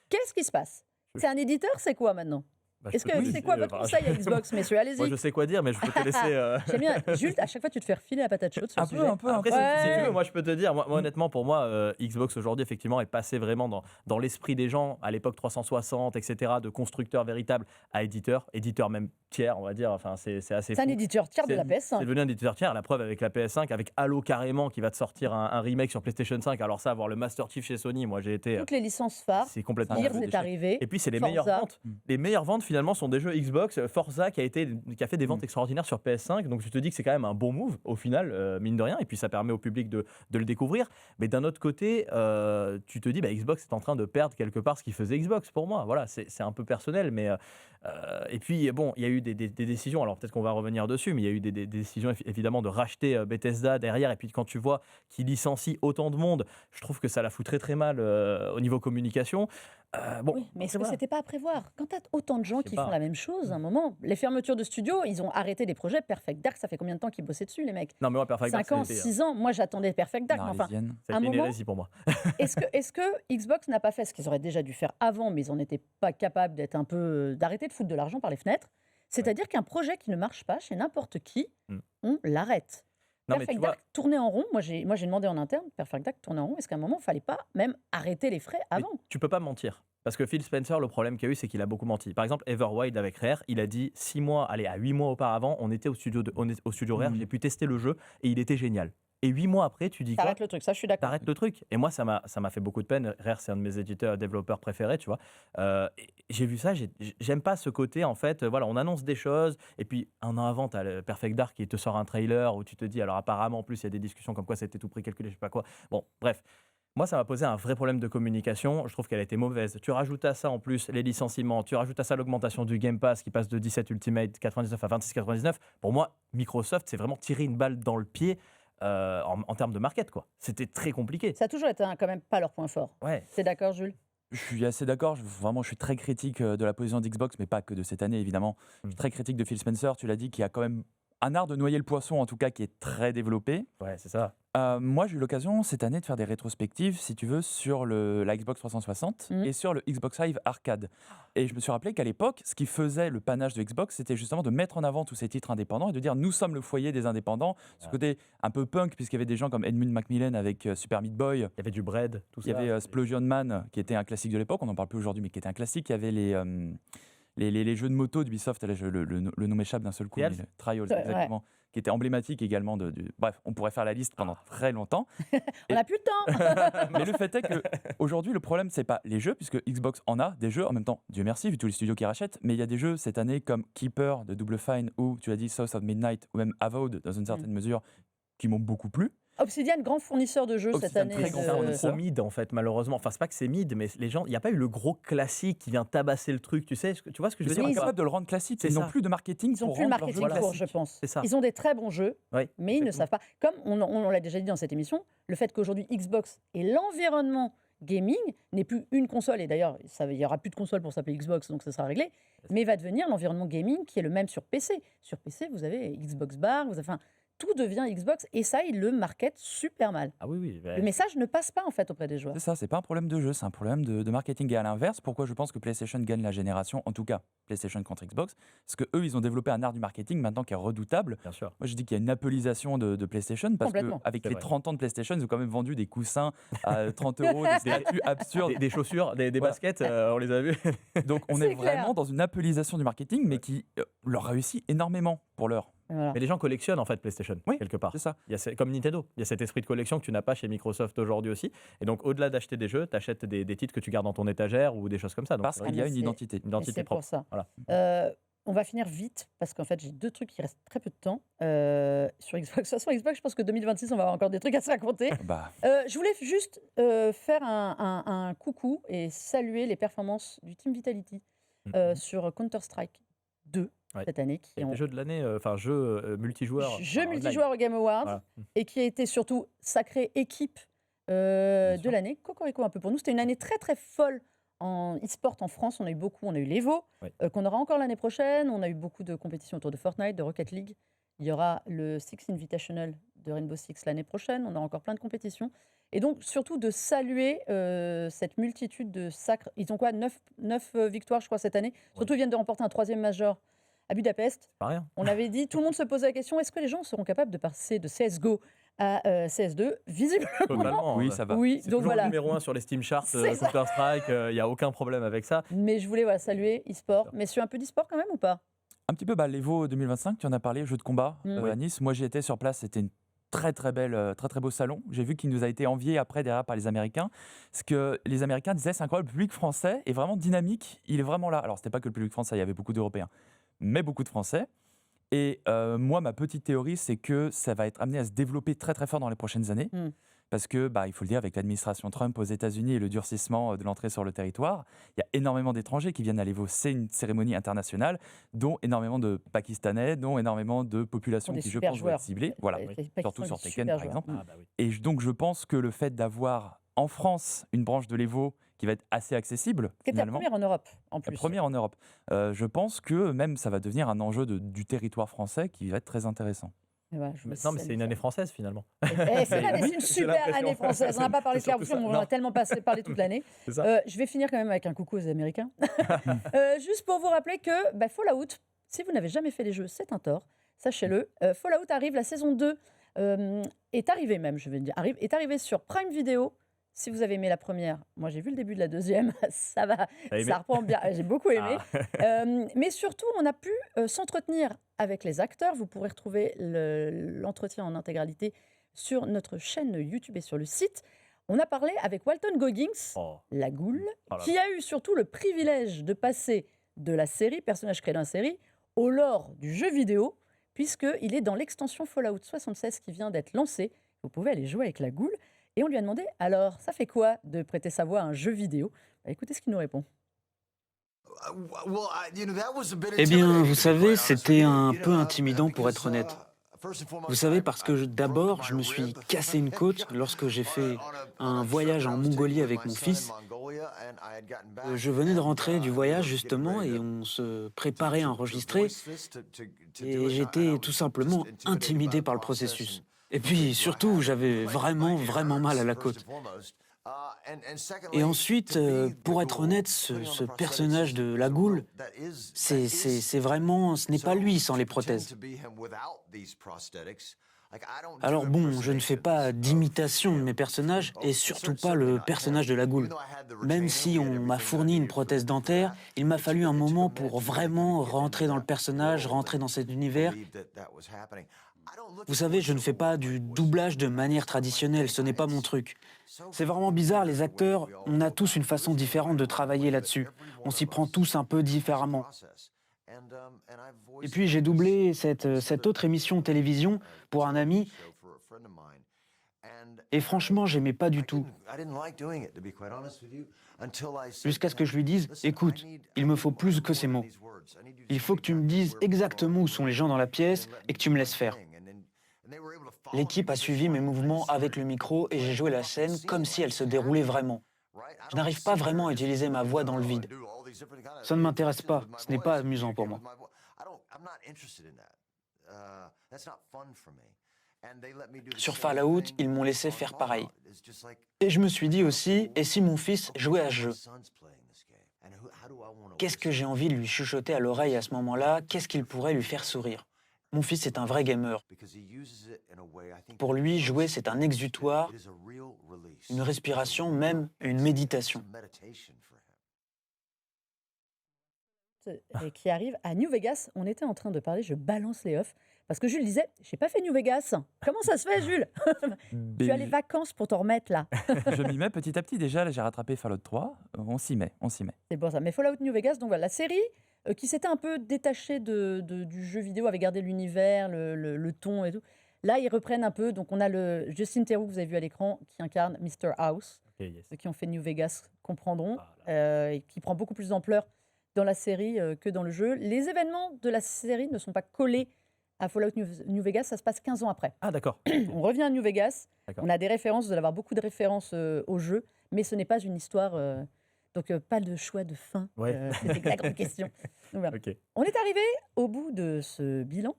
Qu'est-ce qui se passe? C'est un éditeur, c'est quoi maintenant? Bah, C'est quoi votre conseil à Xbox, messieurs? Moi, Allez-y. je sais quoi dire, mais je peux te laisser. J'aime bien. Jules, à chaque fois, tu te fais refiler la patate chaude sur Un le peu, sujet. un peu. Après, si tu Ouais. veux, moi je peux te dire, moi, honnêtement, pour moi, Xbox aujourd'hui, effectivement, est passé vraiment dans l'esprit des gens, à l'époque 360, etc., de constructeur véritable à éditeur même tiers, on va dire. Enfin, c'est assez C'est un fou. éditeur tiers de la C'est PS5. devenu un éditeur tiers, la preuve avec la PS5, avec Halo carrément, qui va te sortir un remake sur PlayStation 5. Alors ça, avoir le Master Chief chez Sony, moi j'ai été... Toutes les licences phares, C'est complètement Gears fou. est arrivé. Et puis c'est les Forza. meilleures ventes. Les meilleures ventes finalement sont des jeux Xbox. Forza qui a fait des ventes extraordinaires sur PS5. Donc je te dis que c'est quand même un bon move au final, mine de rien. Et puis ça permet au public de le découvrir. Mais d'un autre côté, tu te dis Xbox est en train de perdre quelque part ce qui faisait Xbox pour moi. Voilà, c'est un peu personnel, mais et puis bon, il y a eu des décisions. Alors peut-être qu'on va revenir dessus, mais il y a eu des décisions évidemment de racheter Bethesda derrière. Et puis quand tu vois qu'ils licencient autant de monde, je trouve que ça la fout très très mal au niveau communication. Bon, Oui, mais est-ce que voilà. c'était pas à prévoir? Quand tu as autant de gens Je sais qui pas. font la même chose, à un moment, les fermetures de studios, ils ont arrêté des projets. Perfect Dark, ça fait combien de temps qu'ils bossaient dessus, les mecs? Non mais moi Perfect Dark, 5 ans, ça a été, 6 ans. Moi, j'attendais Perfect Dark. Mais enfin, Arlésienne. ça a un été une moment- hérésie pour moi. est-ce que Xbox n'a pas fait ce qu'ils auraient déjà dû faire avant, mais ils n'en étaient pas capables d'être un peu, d'arrêter de foutre de l'argent par les fenêtres? C'est-à-dire qu'un projet qui ne marche pas chez n'importe qui, Mm. on l'arrête. Non mais tu Perfect vois, Dark tournait en rond. Moi, j'ai demandé en interne, Perfect Dark tournait en rond. Est-ce qu'à un moment, il fallait pas même arrêter les frais mais avant? tu peux pas mentir. Parce que Phil Spencer, le problème qu'il y a eu, c'est qu'il a beaucoup menti. Par exemple, Everwild avec Rare, il a dit 6 mois, allez, à 8 mois auparavant, on était au studio Rare, j'ai pu tester le jeu et il était génial. Et 8 mois après, tu dis quoi? T'arrêtes le truc, ça, je suis d'accord. T'arrêtes le truc. Et moi, ça m'a fait beaucoup de peine. Rare, c'est un de mes éditeurs, développeurs préférés, tu vois. Et j'ai vu ça, j'aime pas ce côté, en fait, voilà, on annonce des choses, et puis un an avant, t'as le Perfect Dark qui te sort un trailer où tu te dis, alors apparemment, en plus, il y a des discussions comme quoi c'était tout précalculé, je sais pas quoi. Bon, bref. Moi, ça m'a posé un vrai problème de communication. Je trouve qu'elle a été mauvaise. Tu rajoutes à ça, en plus, les licenciements. Tu rajoutes à ça l'augmentation du Game Pass qui passe de 17 Ultimate 99 à 26,99. Pour moi, Microsoft, c'est vraiment tirer une balle dans le pied en termes de market, quoi. C'était très compliqué. Ça a toujours été quand même pas leur point fort. Ouais. T'es d'accord, Jules? Je suis assez d'accord. Vraiment, je suis très critique de la position d'Xbox, mais pas que de cette année, évidemment. Je suis très critique de Phil Spencer. Tu l'as dit, qui a quand même un art de noyer le poisson, en tout cas, qui est très développé. Ouais, c'est ça. Moi, j'ai eu l'occasion cette année de faire des rétrospectives, si tu veux, sur la Xbox 360 et sur le Xbox Live Arcade. Et je me suis rappelé qu'à l'époque, ce qui faisait le panache de Xbox, c'était justement de mettre en avant tous ces titres indépendants et de dire nous sommes le foyer des indépendants. Ce côté un peu punk, puisqu'il y avait des gens comme Edmund Macmillan avec Super Meat Boy. Il y avait du bread, tout Il y ça. avait Splosion Man, qui était un classique de l'époque, on n'en parle plus aujourd'hui, mais qui était un classique. Il y avait les jeux de moto d'Ubisoft, là, le nom m'échappe d'un seul coup. Trials. Mais Trials, Ouais. exactement. Qui était emblématique également Bref, on pourrait faire la liste pendant très longtemps. On n'a plus le temps. Mais le fait est qu'aujourd'hui, le problème, c'est pas les jeux, puisque Xbox en a des jeux. En même temps, Dieu merci, vu tous les studios qui rachètent. Mais il y a des jeux cette année comme Keeper de Double Fine ou, tu as dit, South of Midnight ou même Avowed, dans une certaine mesure, qui m'ont beaucoup plu. Obsidian, grand fournisseur de jeux cette Obsidian, année. très C'est grand un fournisseur. trop mid en fait, malheureusement. Enfin, c'est pas que c'est mid, mais les gens, il n'y a pas eu le gros classique qui vient tabasser le truc. Tu sais, tu vois ce que je veux Ils sont dire? incapables de le rendre classique. C'est Ils n'ont ça. plus de marketing Ils n'ont pour plus le rendre leur jeu marketing pour, je classique. pense. C'est ça. Ils ont des très bons jeux, Oui, mais ils ne exactement. savent pas. Comme on l'a déjà dit dans cette émission, le fait qu'aujourd'hui Xbox et l'environnement gaming n'est plus une console, et d'ailleurs il n'y aura plus de console pour s'appeler Xbox, donc ça sera réglé, mais va devenir l'environnement gaming qui est le même sur PC. Sur PC, vous avez Xbox Bar, enfin, tout devient Xbox, et ça, ils le marketent super mal. Ah oui, oui. Le message ne passe pas en fait auprès des joueurs. C'est ça, c'est pas un problème de jeu, c'est un problème de marketing. Et à l'inverse, pourquoi je pense que PlayStation gagne la génération, en tout cas PlayStation contre Xbox, parce que eux, ils ont développé un art du marketing maintenant qui est redoutable. Bien sûr. Moi, je dis qu'il y a une appelisation de PlayStation, parce Complètement. qu'avec C'est les vrai. 30 ans de PlayStation, ils ont quand même vendu des coussins à 30 €, des statues absurdes. Des chaussures, des Voilà. baskets, on les a vus. Donc on C'est est clair. vraiment dans une appelisation du marketing, mais qui leur réussit énormément pour l'heure. Voilà. Mais les gens collectionnent en fait PlayStation, Oui, quelque part. C'est ça. Comme Nintendo, il y a cet esprit de collection que tu n'as pas chez Microsoft aujourd'hui aussi. Et donc, au-delà d'acheter des jeux, tu achètes des titres que tu gardes dans ton étagère ou des choses comme ça. Donc, Parce c'est qu'il vrai y a mais une c'est- identité. une Et identité c'est propre. pour ça. Voilà. On va finir vite parce qu'en fait, j'ai 2 trucs qui restent très peu de temps, sur Xbox. De toute façon, Xbox, je pense que 2026, on va avoir encore des trucs à se raconter. Bah, Je voulais juste, faire un coucou et saluer les performances du Team Vitality, sur Counter Strike 2 Ouais. cette année, Qui qui a été ont jeu de l'année, enfin jeu multijoueur, jeu online. multijoueur aux Game Awards Voilà. et qui a été surtout sacré équipe, Bien de sûr. l'année. Cocorico un peu pour nous. C'était une année très, très folle en e-sport en France. On a eu beaucoup. On a eu l'Evo, Oui. qu'on aura encore l'année prochaine. On a eu beaucoup de compétitions autour de Fortnite, de Rocket League. Il y aura le Six Invitational de Rainbow Six l'année prochaine. On a encore plein de compétitions. Et donc, surtout de saluer cette multitude de sacres. Ils ont quoi 9 victoires, je crois, cette année. Surtout, ils viennent de remporter un 3e major à Budapest. Pas rien. On avait dit, tout le monde se posait la question, est-ce que les gens seront capables de passer de CSGO à CS2? Visiblement, Totalement. oui, ça va. oui. C'est Donc toujours voilà. le numéro 1 sur les Steam Charts, C'est ça. Counter-Strike, il n'y a aucun problème avec ça. Mais je voulais saluer e-sport. Sûr. Messieurs, un peu d'e-sport quand même ou pas? un petit peu, l'Evo 2025, tu en as parlé, jeu de combat Oui. à Nice. Moi, j'y étais sur place, c'était une très très belle, très très beau salon. J'ai vu qu'il nous a été envié après derrière par les Américains. Ce que les Américains disaient, c'est incroyable, le public français est vraiment dynamique, il est vraiment là. Alors, c'était pas que le public français, il y avait beaucoup d'Européens, mais beaucoup de Français. Et moi, ma petite théorie, c'est que ça va être amené à se développer très très fort dans les prochaines années. Parce que, il faut le dire, avec l'administration Trump aux États-Unis et le durcissement de l'entrée sur le territoire, il y a énormément d'étrangers qui viennent à l'Evo. C'est une cérémonie internationale, dont énormément de Pakistanais, dont énormément de populations Des qui, je super pense, vont joueurs. être ciblées. Voilà, Les Pakistanais surtout sont sur des Tekken, super par joueurs. exemple. Ah bah oui. Et donc, je pense que le fait d'avoir en France une branche de l'Evo qui va être assez accessible, Qui était la finalement, première en Europe, en la plus. première en Europe, je pense que même ça va devenir un enjeu du territoire français qui va être très intéressant. Et voilà, je Mais me non, mais salue c'est une ça. année française finalement. C'est une année, c'est une J'ai super l'impression. année française. On n'a pas parlé de C'est surtout Carrefour, ça. on en a Non. tellement parlé toute l'année. C'est ça. Je vais finir quand même avec un coucou aux Américains. Juste pour vous rappeler que Fallout, si vous n'avez jamais fait les jeux, c'est un tort. Sachez-le. Fallout arrive, la saison 2 est arrivée même, je vais dire. Est arrivée sur Prime Video. Si vous avez aimé la première, moi j'ai vu le début de la deuxième, ça va, T'as aimé ça reprend bien. J'ai beaucoup aimé. Ah. Mais surtout, on a pu s'entretenir avec les acteurs. Vous pourrez retrouver l'entretien en intégralité sur notre chaîne YouTube et sur le site. On a parlé avec Walton Goggins, Oh. la Goule, Oh là qui a eu surtout le privilège de passer de la série, personnage créé dans la série, au lore du jeu vidéo, puisqu'il est dans l'extension Fallout 76 qui vient d'être lancée. Vous pouvez aller jouer avec la Goule. Et on lui a demandé, alors, ça fait quoi de prêter sa voix à un jeu vidéo? Écoutez ce qu'il nous répond. Eh bien, vous savez, c'était un peu intimidant pour être honnête. Vous savez, parce que d'abord, je me suis cassé une côte lorsque j'ai fait un voyage en Mongolie avec mon fils. Je venais de rentrer du voyage justement et on se préparait à enregistrer et j'étais tout simplement intimidé par le processus. Et puis surtout, j'avais vraiment, vraiment mal à la côte. Et ensuite, pour être honnête, ce personnage de la Goule, c'est vraiment, ce n'est pas lui sans les prothèses. Alors bon, je ne fais pas d'imitation de mes personnages et surtout pas le personnage de la Goule. Même si on m'a fourni une prothèse dentaire, il m'a fallu un moment pour vraiment rentrer dans le personnage, rentrer dans cet univers. Vous savez, je ne fais pas du doublage de manière traditionnelle, ce n'est pas mon truc. C'est vraiment bizarre, les acteurs, on a tous une façon différente de travailler là-dessus. On s'y prend tous un peu différemment. Et puis j'ai doublé cette autre émission de télévision pour un ami, et franchement, j'aimais pas du tout. Jusqu'à ce que je lui dise, écoute, il me faut plus que ces mots. Il faut que tu me dises exactement où sont les gens dans la pièce et que tu me laisses faire. L'équipe a suivi mes mouvements avec le micro et j'ai joué la scène comme si elle se déroulait vraiment. Je n'arrive pas vraiment à utiliser ma voix dans le vide. Ça ne m'intéresse pas, ce n'est pas amusant pour moi. Sur Fallout, ils m'ont laissé faire pareil. Et je me suis dit aussi, et si mon fils jouait à ce jeu? Qu'est-ce que j'ai envie de lui chuchoter à l'oreille à ce moment-là? Qu'est-ce qu'il pourrait lui faire sourire? Mon fils est un vrai gamer. Pour lui, jouer, c'est un exutoire, une respiration, même une méditation. Et qui arrive à New Vegas. On était en train de parler, je balance les offs, Parce que Jules disait, j'ai pas fait New Vegas. Comment ça se fait, Jules? Tu as les vacances pour t'en remettre là. Je m'y mets petit à petit. Déjà, là, j'ai rattrapé Fallout 3. On s'y met. C'est bon ça. Mais Fallout New Vegas, donc voilà, la série qui s'était un peu détachée du jeu vidéo, avait gardé l'univers, le ton et tout. Là, ils reprennent un peu. Donc on a le Justin Theroux, que vous avez vu à l'écran, qui incarne Mr. House. Ceux qui ont fait New Vegas comprendront, et qui prend beaucoup plus d'ampleur dans la série que dans le jeu. Les événements de la série ne sont pas collés à Fallout New Vegas, ça se passe 15 ans après. Ah d'accord. On revient à New Vegas, D'accord. on a des références, vous allez avoir beaucoup de références au jeu, mais ce n'est pas une histoire, donc pas de choix de fin, Ouais. c'était la grande question. Donc, voilà. Ok. On est arrivé au bout de ce bilan,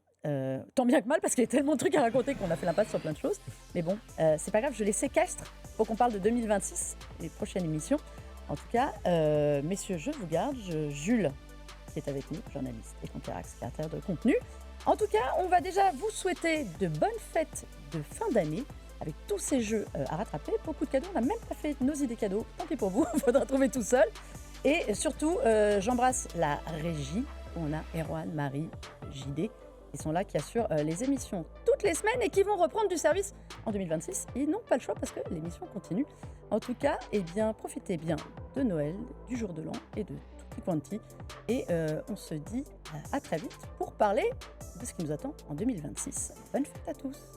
tant bien que mal, parce qu'il y a tellement de trucs à raconter qu'on a fait l'impasse sur plein de choses, mais bon, c'est pas grave, je les séquestre pour qu'on parle de 2026, les prochaines émissions. En tout cas, messieurs, je vous garde, Jules, qui est avec nous, journaliste et créateur de contenu. En tout cas, on va déjà vous souhaiter de bonnes fêtes de fin d'année avec tous ces jeux à rattraper. Beaucoup de cadeaux, on n'a même pas fait nos idées cadeaux. Tant pis pour vous, il faudra trouver tout seul. Et surtout, j'embrasse la régie. On a Erwan, Marie, JD qui sont là, qui assurent les émissions toutes les semaines et qui vont reprendre du service en 2026. Ils n'ont pas le choix parce que l'émission continue. En tout cas, eh bien, profitez bien de Noël, du jour de l'an et de Tutti Quanti. Et on se dit à très vite pour parler de ce qui nous attend en 2026. Bonne fête à tous!